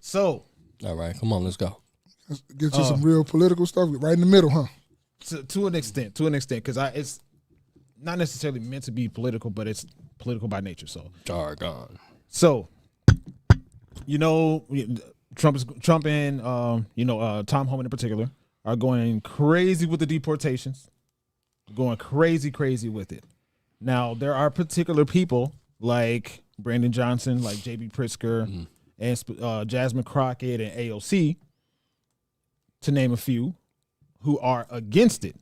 So, all right, come on, let's go. Let's get you some real political stuff right in the middle, huh? To an extent, because it's not necessarily meant to be political, but it's political by nature. So, Jargon. So, Trump and Tom Homan in particular are going crazy with the deportations, going crazy with it. Now, there are particular people like Brandon Johnson, like J.B. Pritzker, and Jasmine Crockett and AOC, to name a few, who are against it.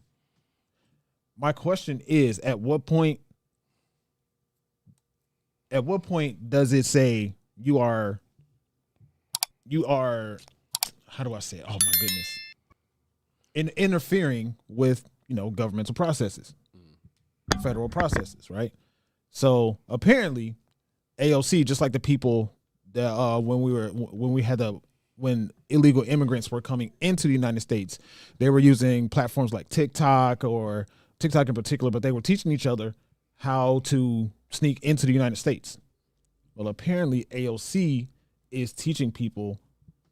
My question is, at what point does it say you are how do I say it? Oh my goodness. Interfering with, governmental processes, federal processes, right? So apparently AOC, just like the people that when illegal immigrants were coming into the United States, they were using platforms like TikTok in particular, but they were teaching each other how to sneak into the United States. Well, apparently AOC is teaching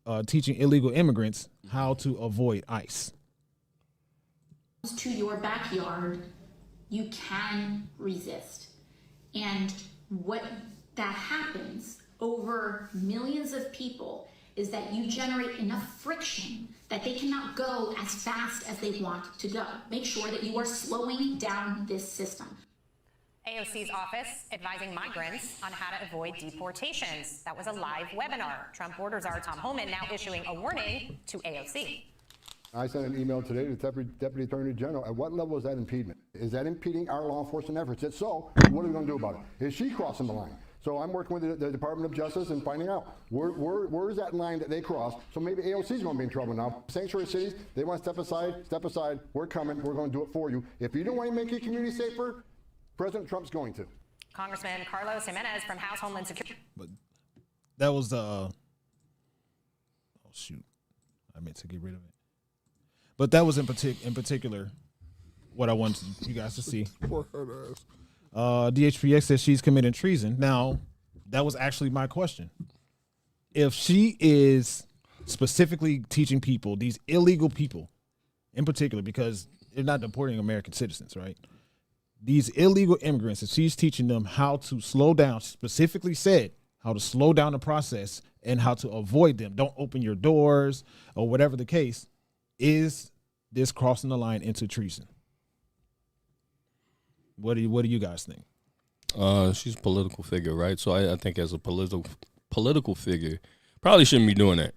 illegal immigrants how to avoid ICE. To your backyard, you can resist. And what that happens over millions of people is that you generate enough friction that they cannot go as fast as they want to go. Make sure that you are slowing down this system. AOC's office advising migrants on how to avoid deportations. That was a live webinar. Trump Borders Czar Tom Homan now issuing a warning to AOC. I sent an email today to the Deputy Attorney General. At what level is that impediment? Is that impeding our law enforcement efforts? If so, what are we going to do about it? Is she crossing the line? So I'm working with the Department of Justice and finding out where is that line that they cross. So maybe AOC is going to be in trouble now. Sanctuary cities, they want to step aside. We're coming. We're going to do it for you. If you don't want to make your community safer, President Trump's going to. Congressman Carlos Jimenez from House Homeland Security. But that was oh shoot, I meant to get rid of it. But that was in particular what I wanted you guys to see. DHPX says she's committing treason. Now, that was actually my question. If she is specifically teaching people, these illegal people in particular, because they're not deporting American citizens, right? These illegal immigrants, if she's teaching them how to slow down, specifically said how to slow down the process and how to avoid them. Don't open your doors or whatever the case. Is this crossing the line into treason? What do you guys think? She's a political figure, right? So I think as a political figure, probably shouldn't be doing that.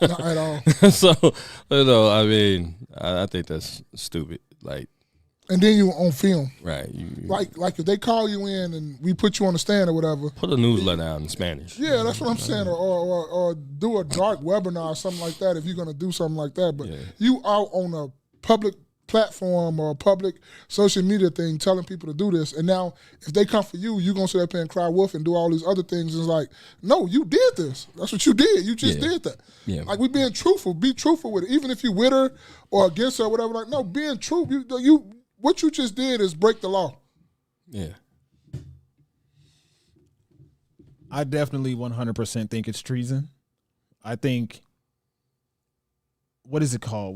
Not at all. So, I mean, I think that's stupid. Like, and then you on film, right? Like if they call you in and we put you on the stand or whatever, put a newsletter out in Spanish. Yeah, that's what I'm saying, or do a dark webinar or something like that if you're gonna do something like that. But you are on a public platform or a public social media thing telling people to do this, and now if they come for you, you're gonna sit up here and cry wolf and do all these other things. And it's like, no, you did this. That's what you did. You just did that. Yeah. Like, we being truthful. Be truthful with it, even if you with her or against her or whatever. Like, no, being true. You what you just did is break the law. Yeah. I definitely 100% think it's treason. I think, what is it called?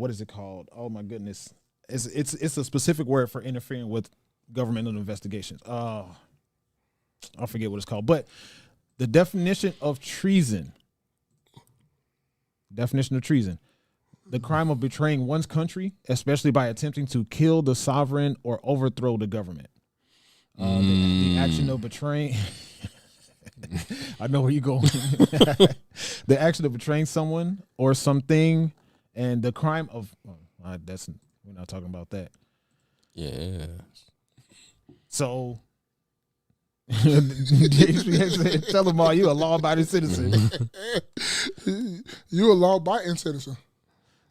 Oh my goodness. It's a specific word for interfering with governmental investigations. I forget what it's called. But the definition of treason, the crime of betraying one's country, especially by attempting to kill the sovereign or overthrow the government. The action of betraying... I know where you're going. The action of betraying someone or something, and the crime of... we're not talking about that. Yeah. So... tell them all, you a law-abiding citizen. You a law-abiding citizen.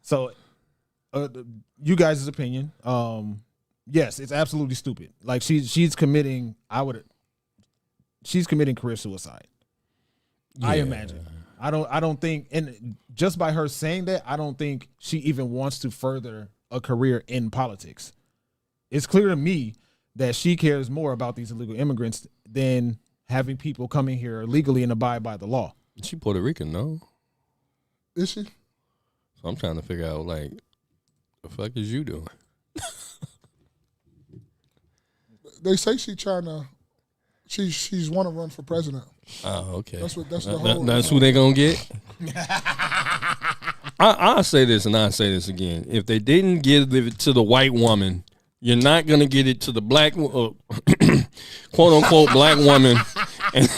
So, you guys' opinion, yes, it's absolutely stupid. Like, she's committing career suicide. Yeah. I imagine. I don't think, and just by her saying that, I don't think she even wants to further a career in politics. It's clear to me that she cares more about these illegal immigrants than having people come in here legally and abide by the law. She Puerto Rican, no? Is she? So I'm trying to figure out, like, the fuck is you doing? They say she's want to run for president. Oh, okay. That's the whole. That's who they gonna get. I'll say this and I'll say this again. If they didn't give it to the white woman, you're not gonna get it to the black, quote unquote, black woman, and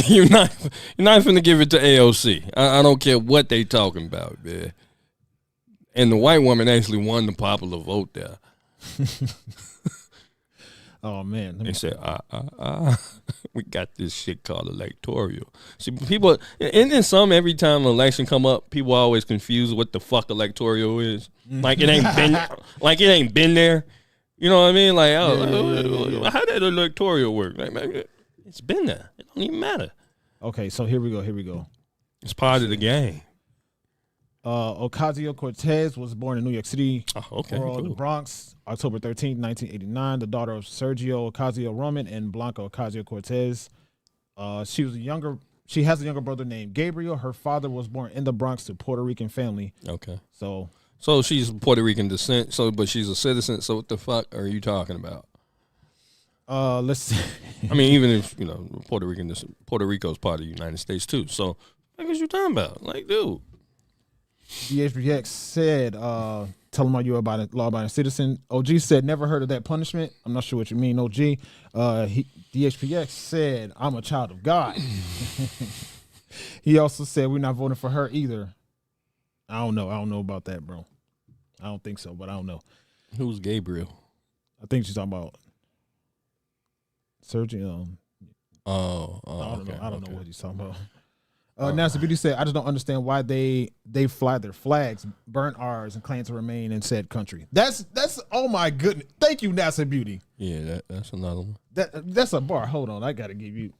you're not finna give it to AOC. I don't care what they talking about, man. And the white woman actually won the popular vote there. Oh man, They said, we got this shit called electoral. See, people, and some every time an election come up, people always confuse what the fuck electoral is. Like it ain't been there. You know what I mean? Like, how did electoral work? Like, man, it's been there. It don't even matter. Okay, so here we go. It's part of the game. Ocasio-Cortez was born in New York City, Cool. the Bronx, October 13, 1989. The daughter of Sergio Ocasio-Roman and Blanca Ocasio-Cortez. She has a younger brother named Gabriel. Her father was born in the Bronx to Puerto Rican family. Okay. So she's Puerto Rican descent. But she's a citizen. So what the fuck are you talking about? Let's see. I mean, even if Puerto Rico's part of the United States too. So what are you talking about? Like, dude. DHPX said, tell them you're about a law-abiding citizen. OG said, never heard of that punishment. I'm not sure what you mean, OG. DHPX said, I'm a child of God. He also said, we're not voting for her either. I don't know about that, bro. I don't think so, but I don't know. Who's Gabriel? I think she's talking about Sergio. I don't know what he's talking about. Nancy Beauty said, I just don't understand why they fly their flags, burn ours, and claim to remain in said country. That's oh my goodness. Thank you, Nancy Beauty. Yeah, that's another one. That's a bar. Hold on, I gotta give you.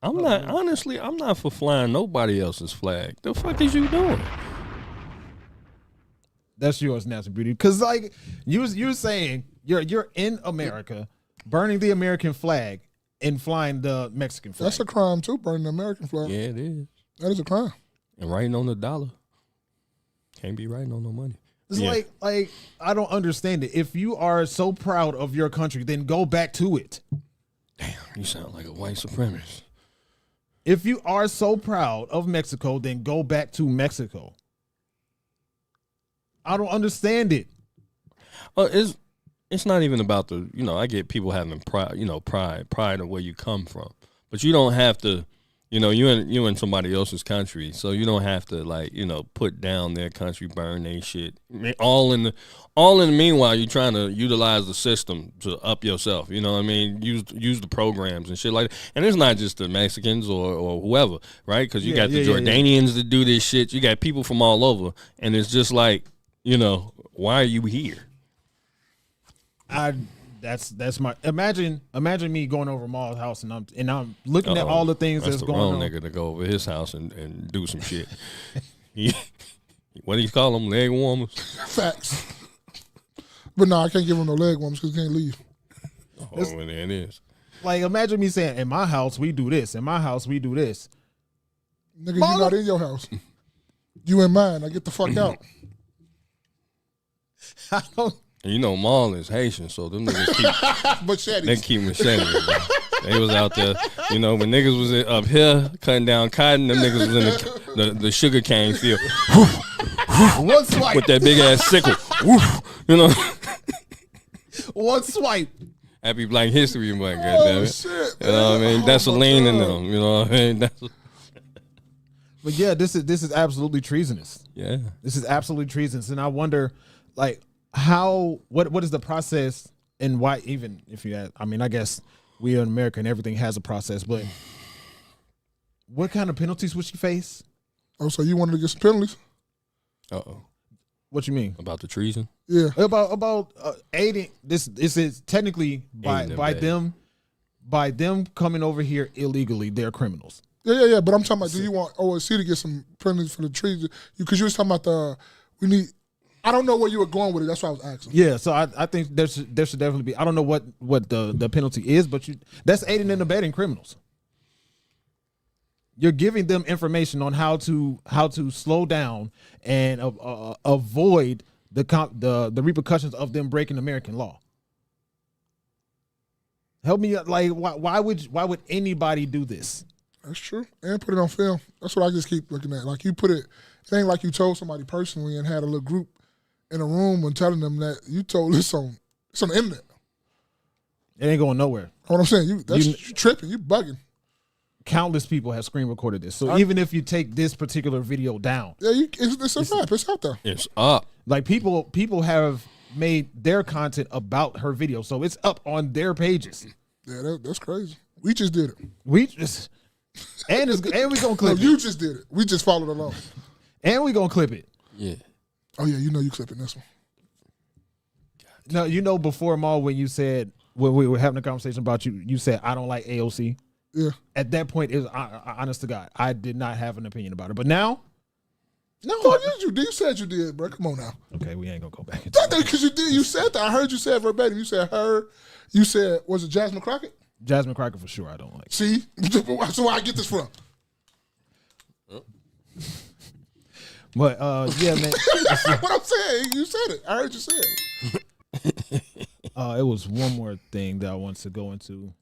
I'm not for flying nobody else's flag. The fuck is you doing? That's yours, Nancy Beauty. Because like you're saying you're in America, burning the American flag and flying the Mexican flag. That's a crime too, burning the American flag. Yeah, it is. That is a crime. And writing on the dollar. Can't be writing on no money. It's like I don't understand it. If you are so proud of your country, then go back to it. Damn, you sound like a white supremacist. If you are so proud of Mexico, then go back to Mexico. I don't understand it. It's not even about the, I get people having pride of where you come from. But you don't have to, you in somebody else's country, so you don't have to put down their country, burn their shit. All in the meanwhile, you're trying to utilize the system to up yourself. You know what I mean? Use the programs and shit like that. And it's not just the Mexicans or whoever, right? Because you got the Jordanians that do this shit. You got people from all over, and it's just like, why are you here? That's my imagine me going over Maul's house and I'm looking at all the things that's going on. Nigga to go over his house and do some shit. What do you call them? Leg warmers? Facts. But no, I can't give him no leg warmers because he can't leave. Well, there it is. Like imagine me saying, in my house we do this. In my house we do this. Nigga, you not in your house. You in mine. Now get the fuck out. I don't. Maul is Haitian, so them niggas keep machetes. They keep machetes. They was out there, when niggas was up here cutting down cotton, them niggas was in the sugar cane field. One swipe with that big ass sickle. One swipe. Happy Black History Month, goddammit. Shit, you know what I mean? That's a lean in them. You know what I mean? But yeah, this is absolutely treasonous. Yeah, this is absolutely treasonous, and I wonder, what is the process and why? Even if you had, I guess we are in America and everything has a process, but what kind of penalties would she face? Oh, so you wanted to get some penalties? Uh-oh. What you mean about the treason? Yeah, about aiding. This is technically by them coming over here illegally. They're criminals. Yeah. But I'm talking about, do you want OSC to get some penalties for the treason? Because you was talking about I don't know where you were going with it. That's why I was asking. Yeah, so I think there should definitely be. I don't know what the penalty is, but that's aiding and abetting criminals. You're giving them information on how to slow down and avoid the repercussions of them breaking American law. Help me, like, why would anybody do this? That's true. And put it on film. That's what I just keep looking at. Like, you put it ain't like you told somebody personally and had a little group in a room and telling them that you told this on the internet. It ain't going nowhere. What I'm saying, you tripping, you bugging. Countless people have screen recorded this. So even if you take this particular video down, yeah, it's a fact. It's out there. It's up. Like people have made their content about her video, so it's up on their pages. Yeah, that's crazy. We just did it. We just and we gonna clip No, you just did it. We just followed along. And we gonna clip it. Yeah. Oh yeah, you know you clipping this one. No, you know before Maul when you said when we were having a conversation about you said I don't like AOC. Yeah. At that point, honest to God, I did not have an opinion about it. But now, no. Oh, you said you did, bro. Come on now. Okay, we ain't gonna go back into that. Because you did. You said that. I heard you say it verbatim. You said her. You said, was it Jasmine Crockett? Jasmine Crockett for sure. I don't like. See, so where I get this from? But yeah, man. What I'm saying, you said it. I heard you say it. It was one more thing that I wanted to go into.